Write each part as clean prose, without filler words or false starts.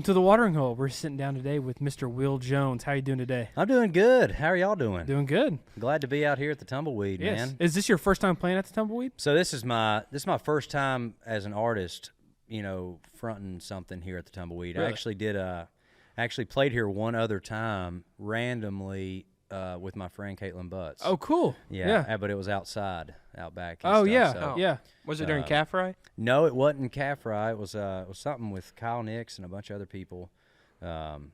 Welcome to the Watering Hole. We're sitting down today with Mr. Will Jones. How are you doing today? I'm doing good. How are y'all doing? Doing good. Glad to be out here at the Tumbleweed, Yes. man. Is this your first time playing at the Tumbleweed? So this is my first time as an artist, fronting something here at the Tumbleweed. Really? I actually played here one other time randomly with my friend Caitlin Butts. Oh, cool. Yeah. But it was outside, out back. And Oh, stuff, yeah. so. Yeah. Was it during Calf Fry? No, it wasn't Calf Fry. It was something with Kyle Nix and a bunch of other people. And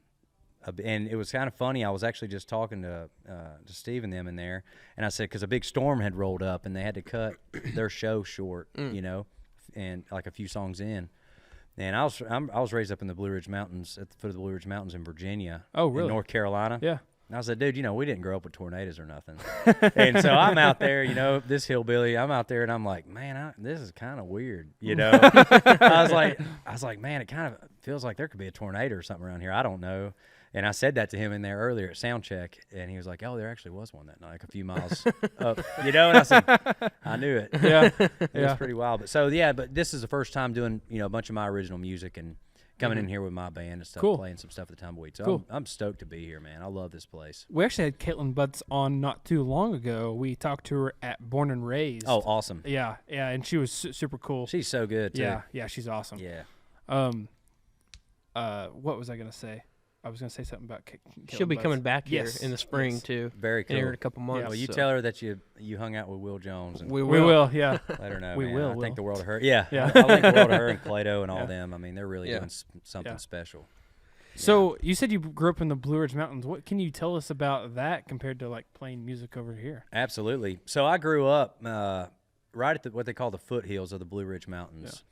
it was kind of funny. I was actually just talking to Steve and them in there, and I said, because a big storm had rolled up and they had to cut their show short, and like a few songs in. And I was raised up in the Blue Ridge Mountains, at the foot of the Blue Ridge Mountains in Virginia. Oh, really? In North Carolina. Yeah. And I said, dude, we didn't grow up with tornadoes or nothing. And so I'm out there, this hillbilly, I'm out there and I'm like, man, this is kind of weird, I was like, man, it kind of feels like there could be a tornado or something around here. I don't know. And I said that to him in there earlier at sound check, and he was like, oh, there actually was one that night, like a few miles up, and I said, I knew it. Yeah. It was pretty wild. But this is the first time doing, a bunch of my original music and coming in here with my band and stuff, playing some stuff at the Tumbleweed. So cool. I'm stoked to be here, man. I love this place. We actually had Caitlin Butts on not too long ago. We talked to her at Born and Raised. Oh, awesome. Yeah, and she was super cool. She's so good, too. Yeah, she's awesome. Yeah. What was I going to say? I was going to say something about Caitlin She'll be Butts. coming back here Yes. in the spring, too. Very cool. In a couple months. Well, you tell her that you hung out with Will Jones. And We will, yeah. let her know, We man. will, I Will. think the world of her. Yeah. Yeah. I think the world of her and Clado and all them. I mean, they're really doing something special. So you said you grew up in the Blue Ridge Mountains. What can you tell us about that compared to like playing music over here? Absolutely. So I grew up right at what they call the foothills of the Blue Ridge Mountains,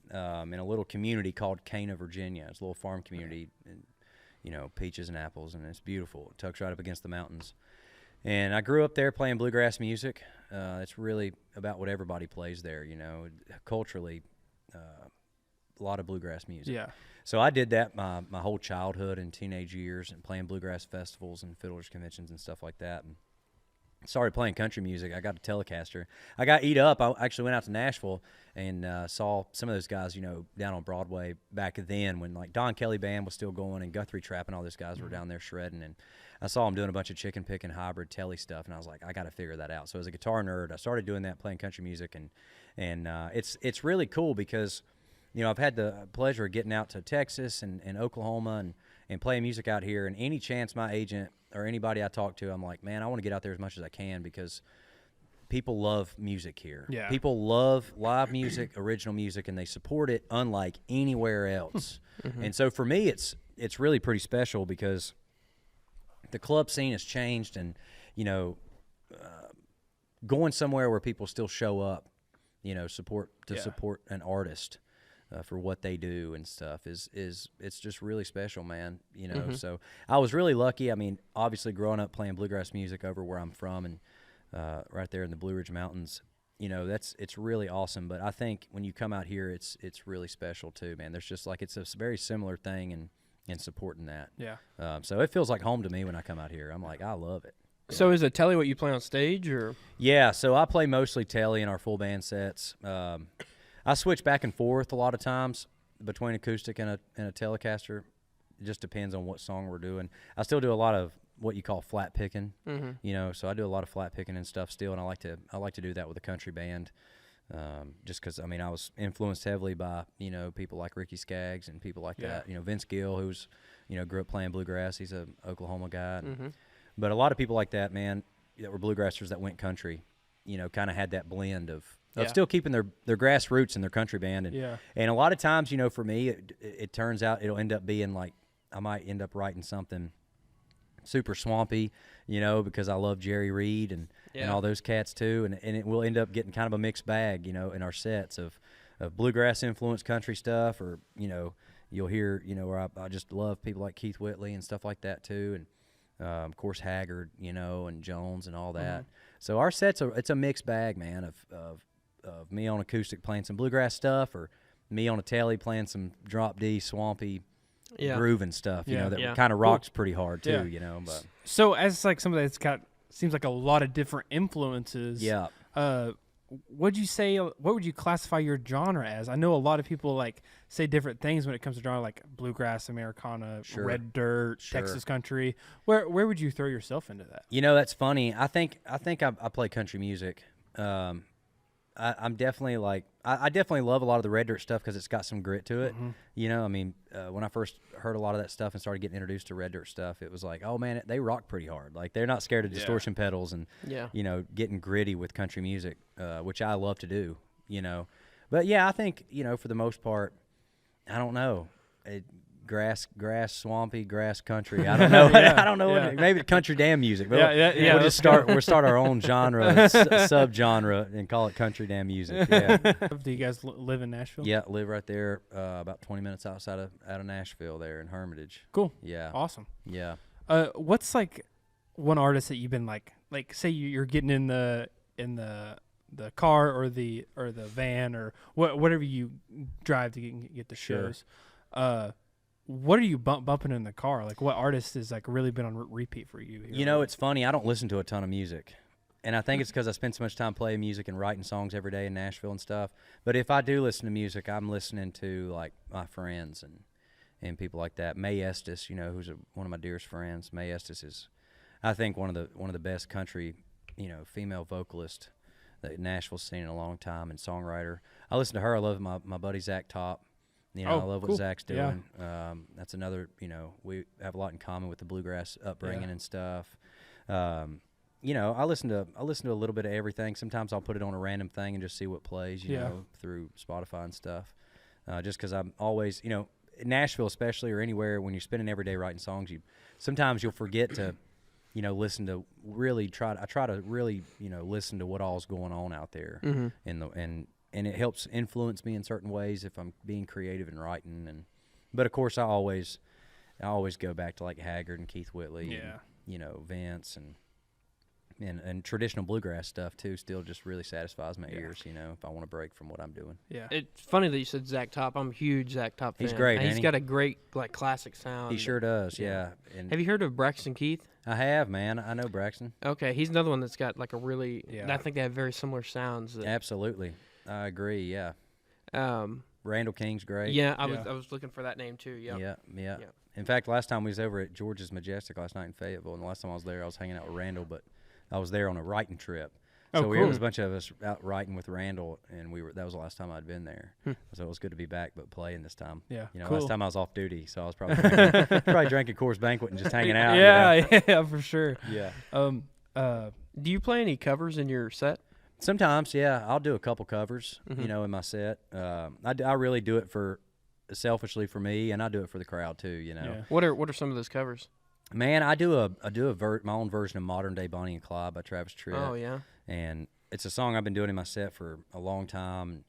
in a little community called Cana, Virginia. It's a little farm community, and peaches and apples, and it's beautiful. It tucks right up against the mountains. And I grew up there playing bluegrass music. It's really about what everybody plays there, culturally, a lot of bluegrass music. Yeah. So I did that my whole childhood and teenage years, and playing bluegrass festivals and fiddlers conventions and stuff like that. And started playing country music. I got a Telecaster. I got eat up. I actually went out to Nashville and saw some of those guys, down on Broadway back then when like Don Kelly Band was still going and Guthrie Trapp and all those guys were down there shredding. And I saw them doing a bunch of chicken picking hybrid telly stuff, and I was like, I got to figure that out. So as a guitar nerd, I started doing that, playing country music, and it's really cool because I've had the pleasure of getting out to Texas and Oklahoma and playing music out here, and any chance my agent or anybody I talk to, I'm like, man, I want to get out there as much as I can because people love music here. Yeah. People love live music, original music, and they support it unlike anywhere else. And so for me, it's really pretty special because the club scene has changed, and going somewhere where people still show up, support an artist. For what they do and stuff is it's just really special, man. So I was really lucky. I mean, obviously growing up playing bluegrass music over where I'm from and right there in the Blue Ridge Mountains, it's really awesome. But I think when you come out here, it's really special too, man. There's just like it's a very similar thing in supporting that. Yeah. So it feels like home to me when I come out here. I'm like, I love it. So is it telly what you play on stage, or? Yeah. So I play mostly telly in our full band sets. I switch back and forth a lot of times between acoustic and a Telecaster. It just depends on what song we're doing. I still do a lot of what you call flat picking, so I do a lot of flat picking and stuff still, and I like to do that with a country band, just because, I was influenced heavily by, people like Ricky Skaggs and people like that. Vince Gill, who's, grew up playing bluegrass. He's a Oklahoma guy. But a lot of people like that, man, that were bluegrassers that went country, kind of had that blend of still keeping their grassroots in their country band. And a lot of times, for me, it turns out it'll end up being like I might end up writing something super swampy, because I love Jerry Reed and all those cats too. And it will end up getting kind of a mixed bag, in our sets of bluegrass influenced country stuff, or, you'll hear, where I just love people like Keith Whitley and stuff like that too. And of course Haggard, and Jones and all that. So our sets it's a mixed bag, man, of me on acoustic playing some bluegrass stuff, or me on a telly playing some drop D swampy grooving stuff, that kind of rocks pretty hard too, But so as like somebody that's got seems like a lot of different influences. Yeah. What would you classify your genre as? I know a lot of people like say different things when it comes to genre, like bluegrass, Americana, Sure. red dirt, Sure. Texas country. Where would you throw yourself into that? That's funny. I think I play country music. I'm definitely like I definitely love a lot of the red dirt stuff because it's got some grit to it. When I first heard a lot of that stuff and started getting introduced to red dirt stuff, it was like, oh man, they rock pretty hard. Like they're not scared of distortion pedals and getting gritty with country music, which I love to do. But yeah, I think for the most part, I don't know. Grass, swampy, grass country. I don't know. I don't know. Maybe country damn music. But we'll just start our own genre, subgenre, and call it country damn music. Yeah. Do you guys live in Nashville? Yeah, live right there, about 20 minutes out of Nashville, there in Hermitage. Cool. Yeah. Awesome. Yeah. What's like one artist that you've been like say you're getting in the the car or the van or whatever you drive to get the shows. What are you bumping in the car? Like, what artist has like really been on repeat for you? It's funny. I don't listen to a ton of music, and I think it's because I spend so much time playing music and writing songs every day in Nashville and stuff. But if I do listen to music, I'm listening to like my friends and people like that. Mae Estes, who's one of my dearest friends. Mae Estes is, I think, one of the best country, female vocalists that Nashville's seen in a long time, and songwriter. I listen to her. I love my buddy Zach Top. I love what Zach's doing. Yeah. That's another, we have a lot in common with the bluegrass upbringing and stuff. I listen to a little bit of everything. Sometimes I'll put it on a random thing and just see what plays, through Spotify and stuff. Just because I'm always, in Nashville especially, or anywhere, when you're spending every day writing songs, sometimes you'll forget to, listen to really I try to really, listen to what all's going on out there and it helps influence me in certain ways if I'm being creative and writing. But of course I always go back to like Haggard and Keith Whitley, and, Vince and traditional bluegrass stuff too. Still just really satisfies my ears, if I want to break from what I'm doing. Yeah, it's funny that you said Zach Top. I'm a huge Zach Top fan. He's great. And he's got a great like classic sound. He sure does. Yeah. And have you heard of Braxton Keith? I have, man. I know Braxton. Okay, he's another one that's got like a really. I think they have very similar sounds. Absolutely. I agree. Yeah. Randall King's great. Yeah, I was looking for that name too. Yeah. Yeah. In fact, last time we was over at George's Majestic last night in Fayetteville, and the last time I was there, I was hanging out with Randall, but I was there on a writing trip. So cool. There was a bunch of us out writing with Randall, and that was the last time I'd been there. So it was good to be back, but playing this time. Yeah. Cool. Last time I was off duty, so I was probably drinking Coors Banquet and just hanging out. Yeah, for sure. Yeah. Do you play any covers in your set? Sometimes, yeah. I'll do a couple covers, in my set. I really do it selfishly for me, and I do it for the crowd too. Yeah. What are some of those covers? Man, I do my own version of Modern Day Bonnie and Clyde by Travis Tritt. Oh yeah. And it's a song I've been doing in my set for a long time,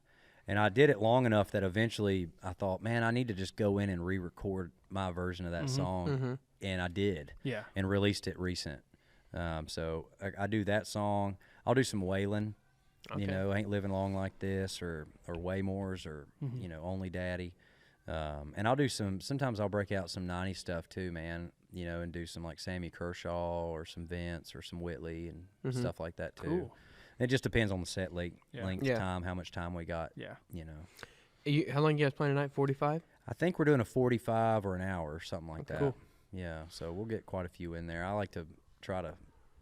and I did it long enough that eventually I thought, man, I need to just go in and re-record my version of that song, and I did. Yeah. And released it recent. So I do that song. I'll do some Waylon. Okay. Ain't Living Long Like This, or Waymore's, or Only Daddy. And I'll do sometimes I'll break out some 90s stuff too, man, and do some like Sammy Kershaw or some Vince or some Whitley and stuff like that too. Cool. It just depends on the set length, Yeah. time, how much time we got. Yeah. How long you guys playing tonight? 45? I think we're doing a 45 or an hour or something like that. Cool. Yeah, so we'll get quite a few in there. I like to try to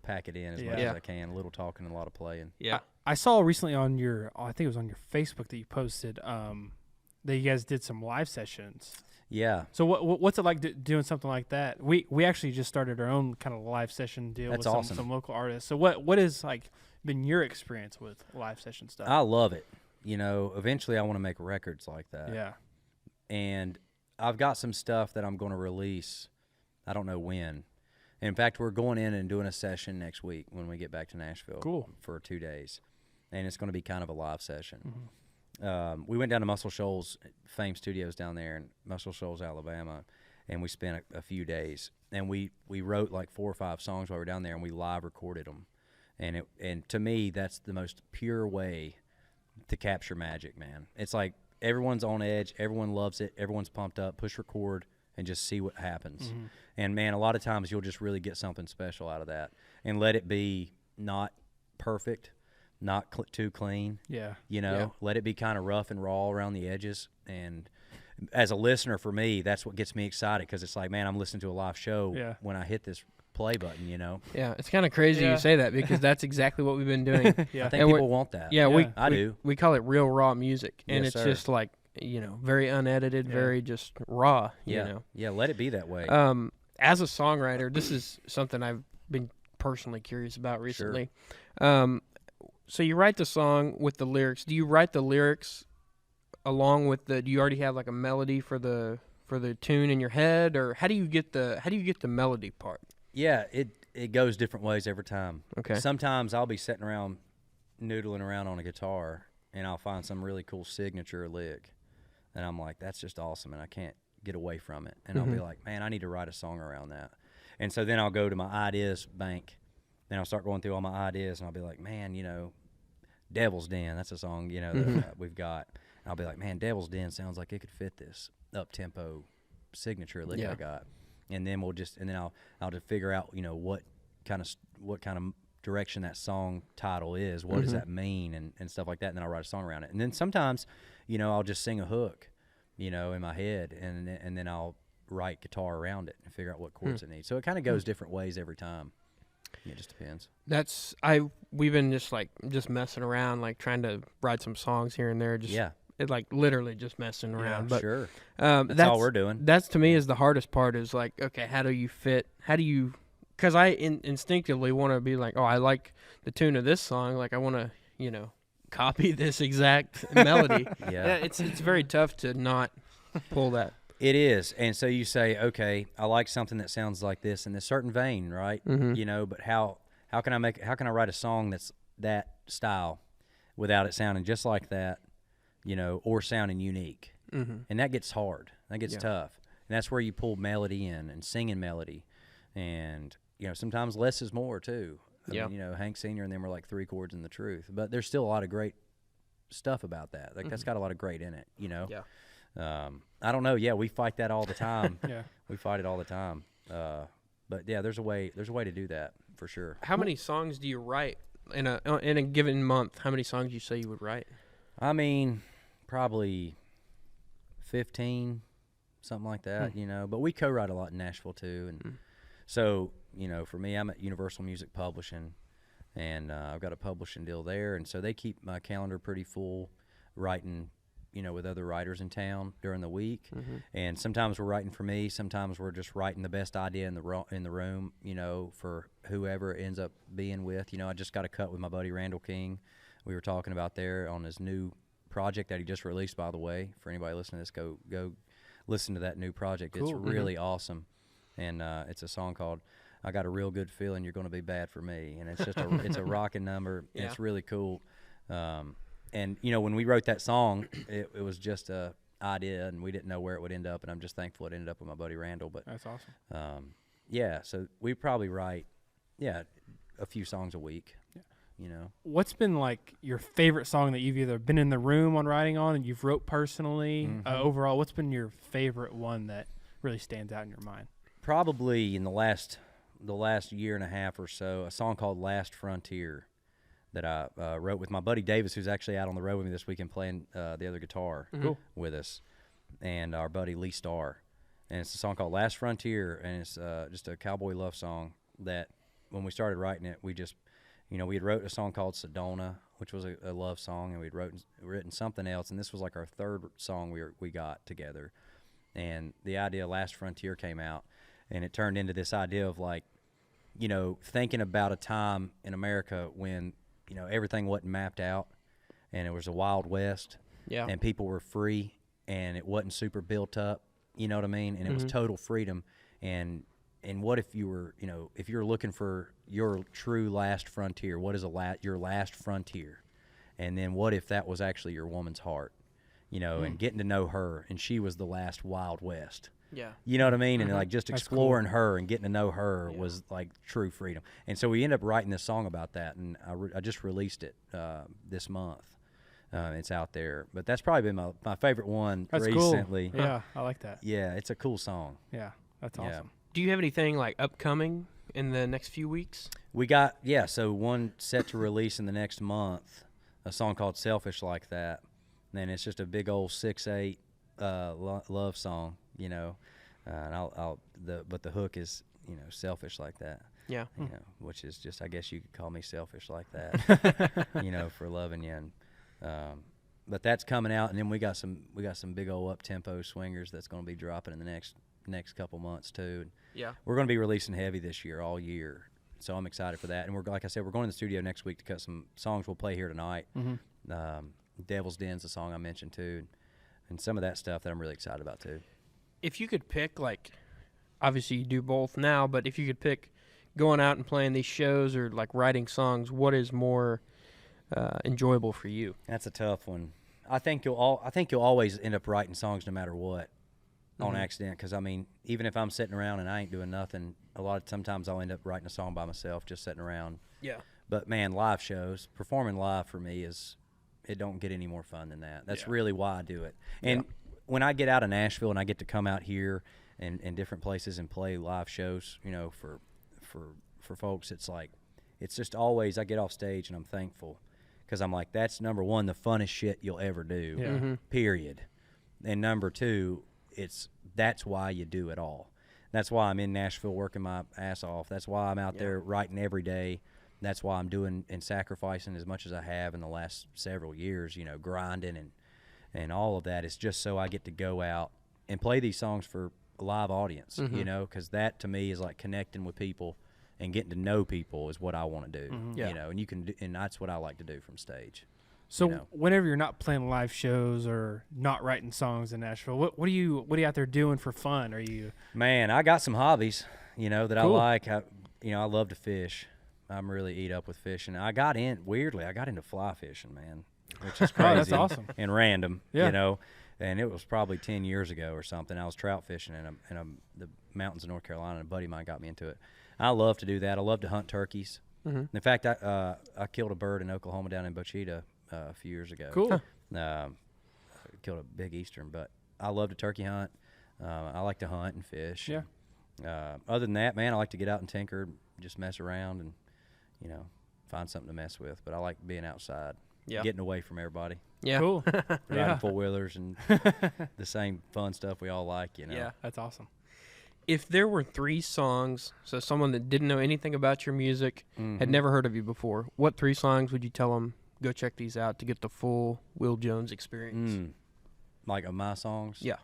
pack it in as much as I can. A little talking and a lot of playing. Yeah. I saw recently on I think it was on your Facebook that you posted that you guys did some live sessions. Yeah. So what's it like doing something like that? We actually just started our own kind of live session deal That's with awesome. some local artists. So what is like been your experience with live session stuff? I love it. Eventually I want to make records like that. Yeah. And I've got some stuff that I'm going to release. I don't know when. In fact, we're going in and doing a session next week when we get back to Nashville. Cool. For 2 days. And it's going to be kind of a live session. We went down to Muscle Shoals, Fame Studios down there in Muscle Shoals, Alabama, and we spent a few days. And we wrote like 4 or 5 songs while we were down there, and we live recorded them. And to me, that's the most pure way to capture magic, man. It's like everyone's on edge, everyone loves it, everyone's pumped up, push record, and just see what happens. And, man, a lot of times you'll just really get something special out of that and let it be not perfect, not too clean. Yeah. You know, let it be kind of rough and raw around the edges. And as a listener, for me, that's what gets me excited, because it's like, man, I'm listening to a live show when I hit this play button, you know. Yeah, it's kind of crazy you say that, because that's exactly what we've been doing. I think people want that. Yeah, I do. We call it real raw music, and Yes, it's sir. just like, you know, very unedited, very just raw. You know. Yeah, let it be that way. As a songwriter, this is something I've been personally curious about recently. So you write the song with the lyrics. Do you write the lyrics along with do you already have like a melody for the tune in your head, or how do you get the melody part? Yeah, it goes different ways every time. Okay. Sometimes I'll be sitting around noodling around on a guitar, and I'll find some really cool signature lick, and I'm like, that's just awesome, and I can't get away from it. And I'll be like, man, I need to write a song around that. And so then I'll go to my ideas bank, and I'll start going through all my ideas, and I'll be like, man, you know, Devil's Den, that's a song, you know, that we've got. And I'll be like, man, Devil's Den sounds like it could fit this up-tempo signature lick I got. And then I'll just figure out, you know, what kind of direction that song title is. What does that mean, and stuff like that. And then I'll write a song around it. And then sometimes, you know, I'll just sing a hook, you know, in my head, and then I'll write guitar around it and figure out what chords it needs. So it kind of goes different ways every time. It just depends. We've been just messing around, like trying to write some songs here and there. It like literally just messing around. But sure. That's all we're doing. That's, to me, is the hardest part, is like, okay, because I instinctively want to be like, oh, I like the tune of this song. Like, I want to, you know, copy this exact melody. It's very tough to not pull that. It is. And so you say, okay, I like something that sounds like this in this certain vein, right? You know, but how can I write a song that's that style without it sounding just like that, you know, or sounding unique? And that gets hard. That gets tough. And that's where you pull melody in and singing melody. And, you know, sometimes less is more too. I mean, you know, Hank Sr. and them were like 3 chords in the truth. But there's still a lot of great stuff about that. Like, that's got a lot of great in it, you know? I don't know. Yeah, we fight that all the time. We fight it all the time. But yeah, there's a way to do that for sure. How many songs do you write in a given month? How many songs do you say you would write? I mean, probably 15, something like that, you know. But we co-write a lot in Nashville too, and so, you know, for me, I'm at Universal Music Publishing, and I've got a publishing deal there, and so they keep my calendar pretty full, writing, you know, with other writers in town during the week. And sometimes we're writing for me, sometimes we're just writing the best idea in the room, you know, for whoever it ends up being with. You know, I just got a cut with my buddy Randall King. We were talking about there on his new project that he just released, by the way. For anybody listening to this, go listen to that new project. Cool. It's really awesome. And it's a song called I Got a Real Good Feeling You're Gonna Be Bad for Me. And it's just it's a rocking number. And it's really cool. And, you know, when we wrote that song, it was just a idea, and we didn't know where it would end up, and I'm just thankful it ended up with my buddy Randall. But that's awesome. Yeah, so we probably write, a few songs a week, you know. What's been, like, your favorite song that you've either been in the room on writing on and you've wrote personally? Overall, what's been your favorite one that really stands out in your mind? Probably in the last year and a half or so, a song called Last Frontier that I wrote with my buddy Davis, who's actually out on the road with me this weekend playing the other guitar with us, and our buddy Lee Starr. And it's a song called Last Frontier, and it's just a cowboy love song that when we started writing it, we just, you know, we had wrote a song called Sedona, which was a love song, and we'd written something else, and this was like our third song we got together. And the idea Last Frontier came out, and it turned into this idea of, like, you know, thinking about a time in America when, you know, everything wasn't mapped out, and it was a Wild West, and people were free, and it wasn't super built up, you know what I mean? And it was total freedom. And what if you were, you know, if you're looking for your true last frontier, what is your last frontier? And then what if that was actually your woman's heart, you know, and getting to know her, and she was the last Wild West. Yeah. You know what I mean? And, like, just exploring her and getting to know her was, like, true freedom. And so we ended up writing this song about that, and I just released it this month. It's out there. But that's probably been my favorite one recently. Cool. Yeah, I like that. Yeah, it's a cool song. Yeah, that's awesome. Do you have anything, like, upcoming in the next few weeks? We got, so one set to release in the next month, a song called Selfish Like That. And it's just a big old 6/8 love song, you know. And but the hook is, you know, selfish like that. Yeah. You know, which is just, I guess you could call me selfish like that, you know, for loving you. And, but that's coming out, and then we got some big old up-tempo swingers that's going to be dropping in the next couple months too. And Yeah. we're going to be releasing heavy this year, all year. So I'm excited for that. And like I said, we're going to the studio next week to cut some songs we'll play here tonight. Devil's Den's the song I mentioned too, and some of that stuff that I'm really excited about too. If you could pick, like, obviously you do both now, but if you could pick going out and playing these shows or like writing songs, what is more enjoyable for you? That's a tough one. I think you'll always end up writing songs no matter what, on accident. Because I mean, even if I'm sitting around and I ain't doing nothing, sometimes I'll end up writing a song by myself, just sitting around. Yeah. But man, live shows, performing live for me it don't get any more fun than that. That's really why I do it. And when I get out of Nashville and I get to come out here and different places and play live shows, you know, for folks, it's just always, I get off stage and I'm thankful, because I'm like, that's number one, the funnest shit you'll ever do, period. And number two, that's why you do it all. That's why I'm in Nashville working my ass off. That's why I'm out there writing every day. That's why I'm doing and sacrificing as much as I have in the last several years, you know, grinding and all of that. It's just so I get to go out and play these songs for a live audience, you know, because that to me is like connecting with people and getting to know people is what I want to do, you know, and that's what I like to do from stage. So you know? Whenever you're not playing live shows or not writing songs in Nashville, what are you out there doing for fun? Are you? Man, I got some hobbies, you know, that Cool. I like. I love to fish. I'm really eat up with fishing. I got into fly fishing, man, which is crazy. Oh, that's awesome. And random, Yeah. you know. And it was probably 10 years ago or something. I was trout fishing in the mountains of North Carolina, and a buddy of mine got me into it. I love to do that. I love to hunt turkeys. In fact, I killed a bird in Oklahoma down in Bochita a few years ago. Cool. Killed a big eastern, but I love to turkey hunt. I like to hunt and fish. Yeah. Other than that, man, I like to get out and tinker, just mess around and, you know, find something to mess with. But I like being outside, getting away from everybody. Yeah. Cool. Riding four-wheelers and the same fun stuff we all like, you know. Yeah, that's awesome. If there were 3 songs, so someone that didn't know anything about your music, had never heard of you before, what 3 songs would you tell them, go check these out to get the full Will Jones experience? Like of my songs? Yeah.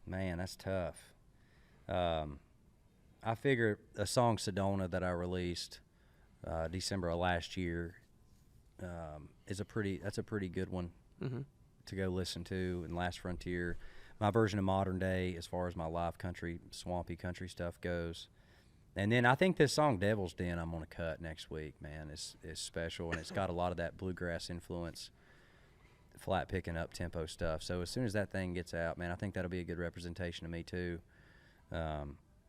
Man, that's tough. I figure a song, Sedona, that I released December of last year, that's a pretty good one to go listen to. And Last Frontier, my version of Modern Day, as far as my live country, swampy country stuff goes. And then I think this song, Devil's Den, I'm going to cut next week, man, is special. And it's got a lot of that bluegrass influence, flat picking up tempo stuff. So as soon as that thing gets out, man, I think that'll be a good representation of me too.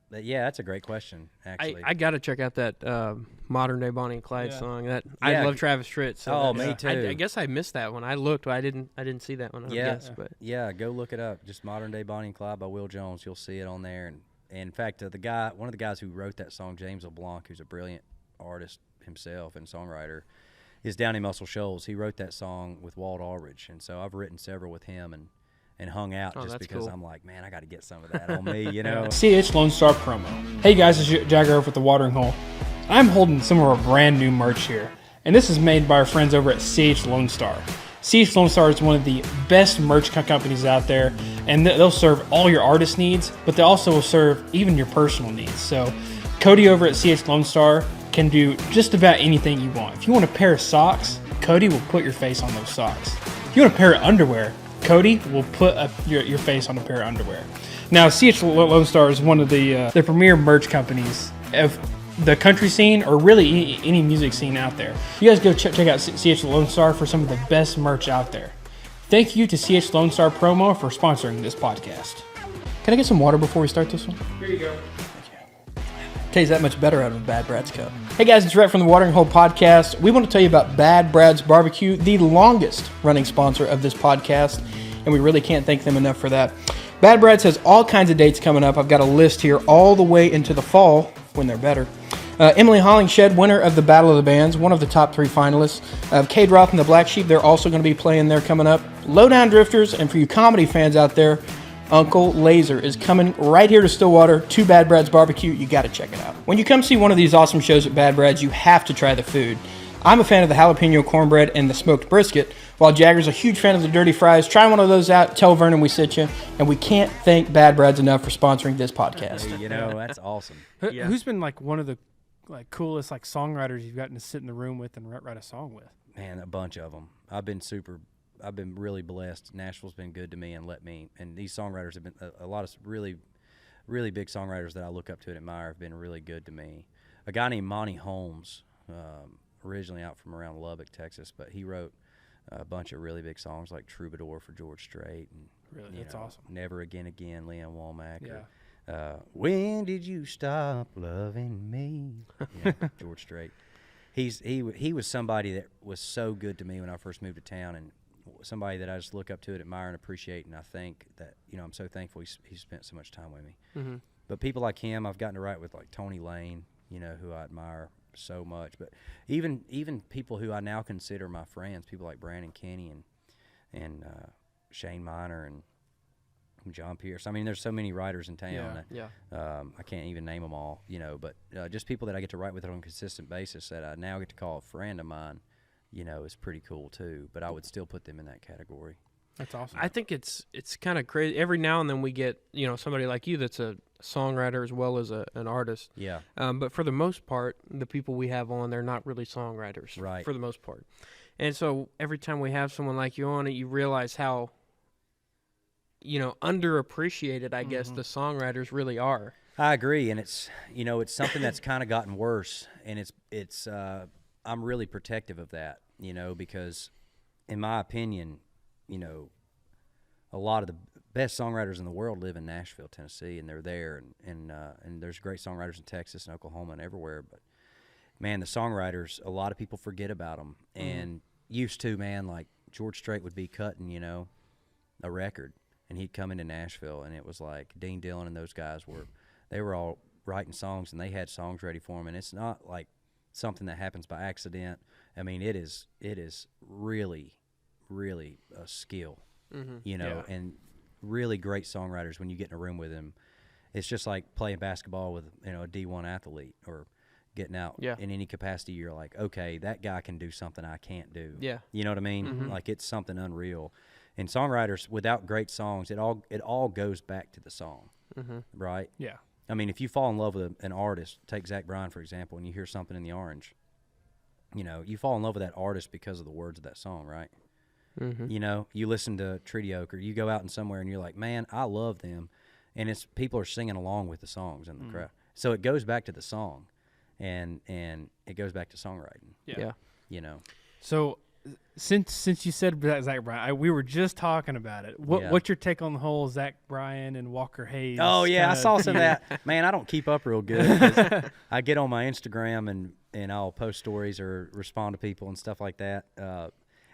But yeah, that's a great question, actually. I got to check out that Modern Day Bonnie and Clyde song. I love Travis Tritt. So me too. I guess I missed that one. I looked, but I didn't see that one. I guess, but yeah, go look it up. Just Modern Day Bonnie and Clyde by Will Jones. You'll see it on there. And in fact, one of the guys who wrote that song, James LeBlanc, who's a brilliant artist himself and songwriter, is down in Muscle Shoals. He wrote that song with Walt Aldridge, and so I've written several with him and hung out just because cool. I'm like, man, I got to get some of that on me, you know. CH Lonestar promo. Hey guys, it's Jager over at the Watering Hole. I'm holding some of our brand new merch here, and this is made by our friends over at CH Lonestar. CH Lonestar is one of the best merch companies out there, and they'll serve all your artist needs, but they also will serve even your personal needs. So Cody over at CH Lonestar can do just about anything you want. If you want a pair of socks, Cody will put your face on those socks. If you want a pair of underwear, Cody will put your face on a pair of underwear. Now, CH Lonestar is one of the premier merch companies of the country scene, or really any music scene out there. You guys go check out CH Lonestar for some of the best merch out there. Thank you to CH Lonestar Promo for sponsoring this podcast. Can I get some water before we start this one? Here you go. Tastes that much better out of a Bad Brad's cup. Hey guys, it's Rhett from the Watering Hole Podcast. We want to tell you about Bad Brad's Barbecue, the longest running sponsor of this podcast, and we really can't thank them enough for that. Bad Brad's has all kinds of dates coming up. I've got a list here all the way into the fall. when they're better. Emily Hollingshed, winner of the Battle of the Bands, one of the top 3 finalists. Cade Roth and the Black Sheep, they're also going to be playing there coming up. Lowdown Drifters, and for you comedy fans out there, Uncle Laser is coming right here to Stillwater to Bad Brad's Barbecue. You got to check it out. When you come see one of these awesome shows at Bad Brad's, you have to try the food. I'm a fan of the jalapeno cornbread and the smoked brisket, while Jagger's a huge fan of the dirty fries. Try one of those out. Tell Vernon we sent you. And we can't thank Bad Brad's enough for sponsoring this podcast. Hey, you know, that's awesome. Who's been like one of the coolest like songwriters you've gotten to sit in the room with and write a song with? Man, a bunch of them. I've been really blessed. Nashville's been good to me and these songwriters have been a lot of really, really big songwriters that I look up to and admire have been really good to me. A guy named Monty Holmes, originally out from around Lubbock, Texas, but he wrote a bunch of really big songs like Troubadour for George Strait and Really, that's awesome. Never Again Again, Leanne Womack. Yeah. Or, when did you stop loving me? George Strait. He was somebody that was so good to me when I first moved to town, and somebody that I just look up to and admire and appreciate, and I think that, I'm so thankful he spent so much time with me. Mm-hmm. But people like him, I've gotten to write with like Tony Lane, who I admire so much. But even people who I now consider my friends, people like Brandon Kenny and Shane Miner and John Pierce. I mean, there's so many writers in town. Yeah. I can't even name them all, but just people that I get to write with on a consistent basis that I now get to call a friend of mine, is pretty cool too. But I would still put them in that category. That's awesome. I think it's kind of crazy. Every now and then we get, somebody like you that's a songwriter as well as an artist. Yeah. But for the most part, the people we have on, they're not really songwriters. Right. For the most part. And so every time we have someone like you on it, you realize how, underappreciated, I guess, the songwriters really are. I agree, and it's it's something that's kind of gotten worse, and it's I'm really protective of that, because in my opinion, a lot of the best songwriters in the world live in Nashville, Tennessee, and they're there, and there's great songwriters in Texas and Oklahoma and everywhere, but man, the songwriters, a lot of people forget about them, and used to, man, like George Strait would be cutting, a record, and he'd come into Nashville, and it was like Dean Dillon and those guys they were all writing songs, and they had songs ready for them, and it's not like something that happens by accident. I mean, it is really, really a skill, and really great songwriters, when you get in a room with them, it's just like playing basketball with, a D1 athlete or getting out in any capacity. You're like, okay, that guy can do something I can't do. Yeah. You know what I mean? Like, it's something unreal. And songwriters, without great songs, it all goes back to the song, right? Yeah. I mean, if you fall in love with an artist, take Zach Bryan, for example, and you hear something in the Orange, you fall in love with that artist because of the words of that song, right? You listen to Tritt, or you go out and somewhere and you're like, man, I love them. And it's people are singing along with the songs in the crowd. So it goes back to the song, and it goes back to songwriting. Yeah. So since you said Zach Bryan, we were just talking about it. What's your take on the whole Zach Bryan and Walker Hayes? Oh yeah, I saw some of that. Man, I don't keep up real good. 'Cause I get on my Instagram and I'll post stories or respond to people and stuff like that.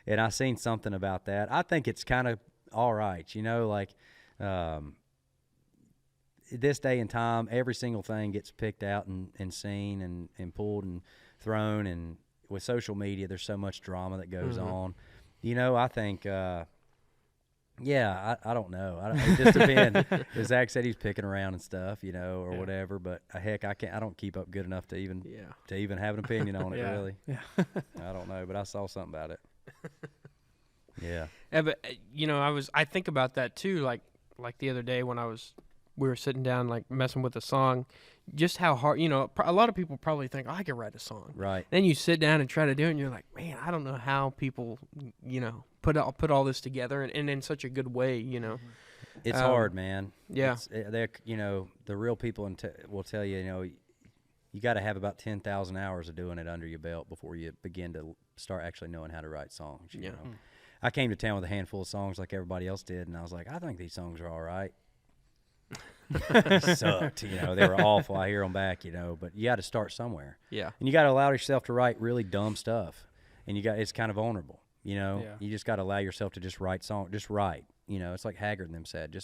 And I seen something about that. I think it's kind of all right, this day and time, every single thing gets picked out and seen and pulled and thrown, and with social media, there's so much drama that goes on. I think, I don't know. It just depends. Zach said he's picking around and stuff, or whatever. But heck, I don't keep up good enough to even have an opinion on it. Really. Yeah. I don't know, but I saw something about it. Yeah. Yeah, but I think about that too. Like the other day when we were sitting down, like messing with a song, just how hard, a lot of people probably think, oh, I can write a song. Right. Then you sit down and try to do it, and you're like, man, I don't know how people, put all this together and in such a good way, It's hard, man. Yeah. The real people will tell you, you got to have about 10,000 hours of doing it under your belt before you begin to start actually knowing how to write songs. You know? I came to town with a handful of songs like everybody else did, and I was like, I think these songs are all right. They sucked, they were awful. I hear them back, but you got to start somewhere. Yeah. And you got to allow yourself to write really dumb stuff, and it's kind of vulnerable, You just got to allow yourself to just write songs. Just write, It's like Haggard and them said,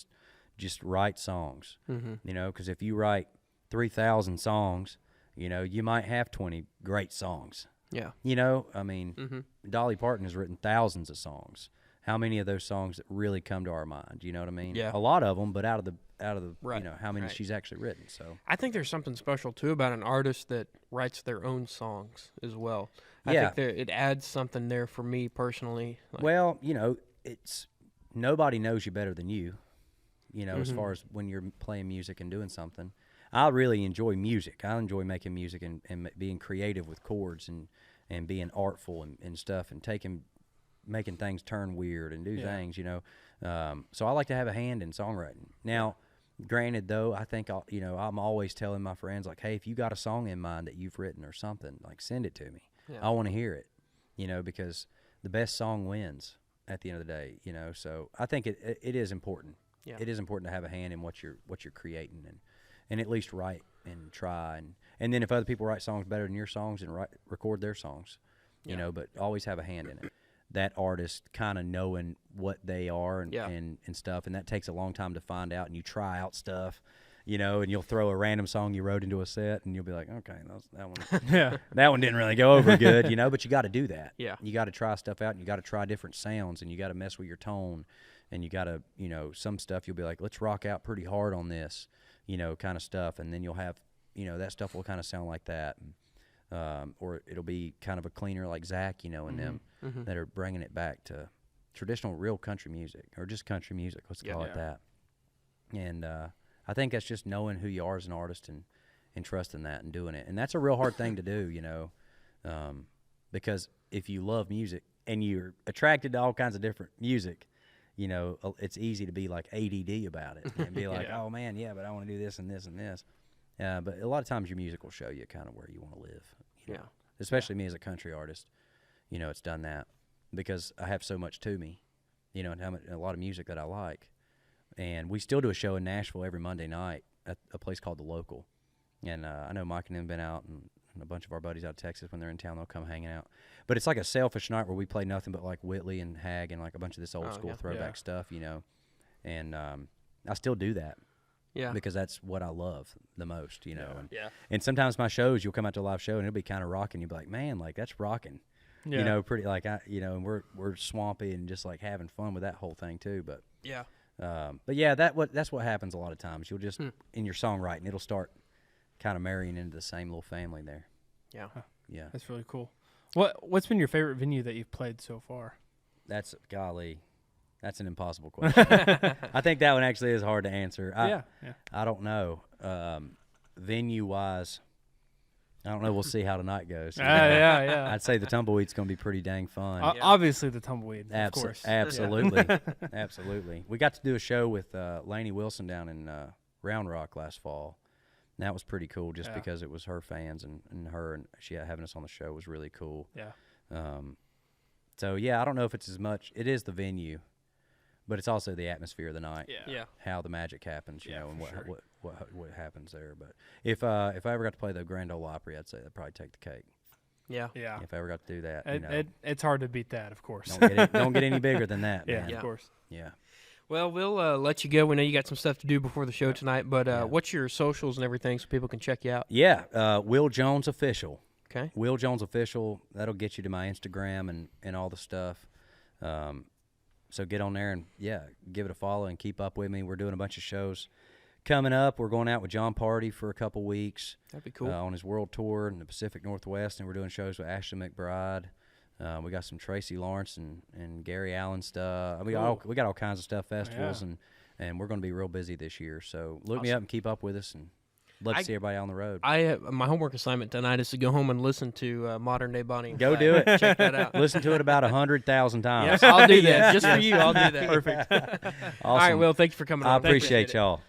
just write songs, because if you write 3,000 songs You know, you might have 20 great songs. Yeah. You know, I mean, Dolly Parton has written thousands of songs. How many of those songs that really come to our mind? You know what I mean? Yeah. A lot of them, but out of the Right. you know, how many Right. she's actually written. So I think there's something special too about an artist that writes their own songs as well. I Yeah. think it adds something there for me personally. Like, well, you know, it's nobody knows you better than you. You know, as far as when you're playing music and doing something. I really enjoy music. I enjoy making music and being creative with chords and being artful and stuff and making things turn weird and do things, you know. So I like to have a hand in songwriting. Now, granted, though, I think I'm always telling my friends, like, hey, if you got a song in mind that you've written or something, like, send it to me. Yeah. I want to hear it, you know, because the best song wins at the end of the day, you know. So I think it is important. Yeah. It is important to have a hand in what you're creating and at least write and try and then if other people write songs better than your songs, and record their songs, you know, but always have a hand in it. That artist kind of knowing what they are and stuff, and that takes a long time to find out, and you try out stuff, you know, and you'll throw a random song you wrote into a set, and you'll be like, okay, that one that one didn't really go over good, you know, but you got to do that. Yeah. You got to try stuff out, and you got to try different sounds, and you got to mess with your tone, and you got to, you know, some stuff you'll be like, let's rock out pretty hard on this, you know, kind of stuff, and then you'll have, you know, that stuff will kind of sound like that, or it'll be kind of a cleaner like Zach, you know, and them that are bringing it back to traditional real country music, or just country music, let's call it that. And I think that's just knowing who you are as an artist and trusting that and doing it. And that's a real hard thing to do, you know, because if you love music and you're attracted to all kinds of different music, you know, it's easy to be like ADD about it and be like, oh, man, yeah, but I want to do this and this and this. But a lot of times your music will show you kind of where you want to live. You know? Especially me as a country artist, you know, it's done that because I have so much to me, you know, and a lot of music that I like. And we still do a show in Nashville every Monday night at a place called The Local. And I know Mike and them have been out, and a bunch of our buddies out of Texas, when they're in town, they'll come hanging out. But it's like a selfish night where we play nothing but like Whitley and Hag and like a bunch of this old school throwback stuff, you know. And I still do that. Yeah. Because that's what I love the most, you know. And sometimes my shows, you'll come out to a live show and it'll be kind of rocking. You'll be like, man, like that's rocking. You know, pretty like you know, and we're swampy and just like having fun with that whole thing too. But yeah, that's what happens a lot of times. You'll just in your songwriting, it'll start kind of marrying into the same little family there. Yeah. Yeah. That's really cool. What's been your favorite venue that you've played so far? That's an impossible question. I think that one actually is hard to answer. I don't know. Venue wise, I don't know. We'll see how tonight goes. Yeah. I'd say the Tumbleweed's going to be pretty dang fun. Obviously, the Tumbleweed, of course. Absolutely. Absolutely. We got to do a show with Lainey Wilson down in Round Rock last fall. And that was pretty cool just because it was her fans and her, and she having us on the show was really cool. Yeah. So, yeah, I don't know if it's as much. It is the venue, but it's also the atmosphere of the night. Yeah. How the magic happens, you know, and what happens there. But if I ever got to play the Grand Ole Opry, I'd say I'd probably take the cake. Yeah. If I ever got to do that, it's hard to beat that, of course. Don't get any bigger than that, man. Yeah, of course. Yeah. Well, we'll let you go. We know you got some stuff to do before the show tonight, but what's your socials and everything so people can check you out? Yeah, Will Jones Official. Okay. Will Jones Official. That'll get you to my Instagram and all the stuff. So get on there and, give it a follow and keep up with me. We're doing a bunch of shows coming up. We're going out with Jon Pardi for a couple weeks. That'd be cool. On his world tour in the Pacific Northwest, and we're doing shows with Ashley McBride. We got some Tracy Lawrence and Gary Allen stuff. We got all kinds of stuff, festivals, and we're going to be real busy this year. So look me up and keep up with us, and love to see everybody on the road. My homework assignment tonight is to go home and listen to Modern Day Bonnie and Go Clyde. do it. Check that out. Listen to it about 100,000 times. Yes, I'll do that. Just for you, I'll do that. Perfect. Awesome. All right, Will, thank you for coming on. I appreciate y'all.